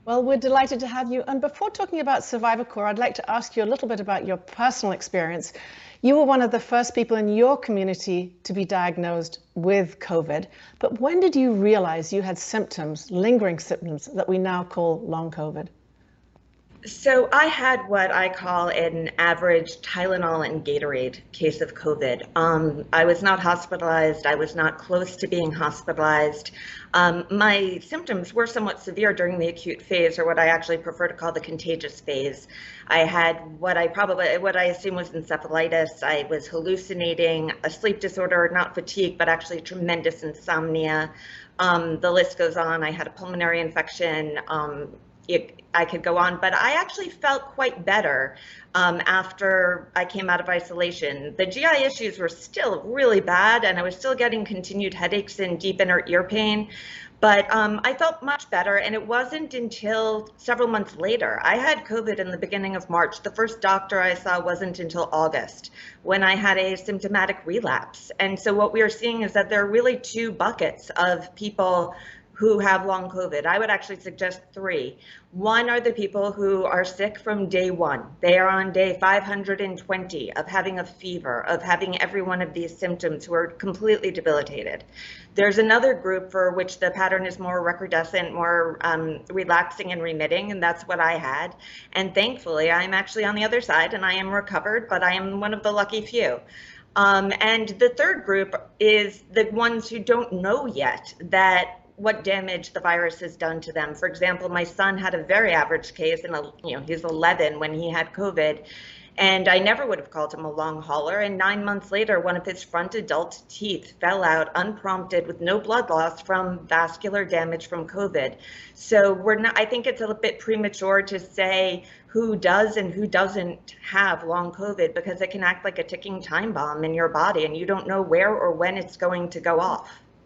Well, we're delighted to have you. And before talking about Survivor Corps, I'd like to ask you a little bit about your personal experience. You were one of the first people in your community to be diagnosed with COVID. But when did you realize you had symptoms, lingering symptoms, that we now call long COVID? So I had what I call an average Tylenol and Gatorade case of COVID. I was not hospitalized. I was not close to being hospitalized. My symptoms were somewhat severe during the acute phase, or what I actually prefer to call the contagious phase. I had what I assume was encephalitis. I was hallucinating, a sleep disorder, not fatigue, but actually tremendous insomnia. The list goes on. I had a pulmonary infection. I could go on, but I actually felt quite better after I came out of isolation. The GI issues were still really bad, and I was still getting continued headaches and deep inner ear pain. But I felt much better, and it wasn't until several months later. I had COVID in the beginning of March. The first doctor I saw wasn't until August, when I had a symptomatic relapse. And so what we are seeing is that there are really two buckets of people who have long COVID. I would actually suggest three. One are the people who are sick from day one. They are on day 520 of having a fever, of having every one of these symptoms, who are completely debilitated. There's another group for which the pattern is more recrudescent, more relapsing and remitting, and that's what I had. And thankfully, I'm actually on the other side, and I am recovered, but I am one of the lucky few. And the third group is the ones who don't know yet that what damage the virus has done to them. For example, my son had a very average case, and he's 11 when he had COVID, and I never would have called him a long hauler. And 9 months later, one of his front adult teeth fell out unprompted with no blood loss from vascular damage from COVID. So I think it's a little bit premature to say who does and who doesn't have long COVID, because it can act like a ticking time bomb in your body, and you don't know where or when it's going to go off.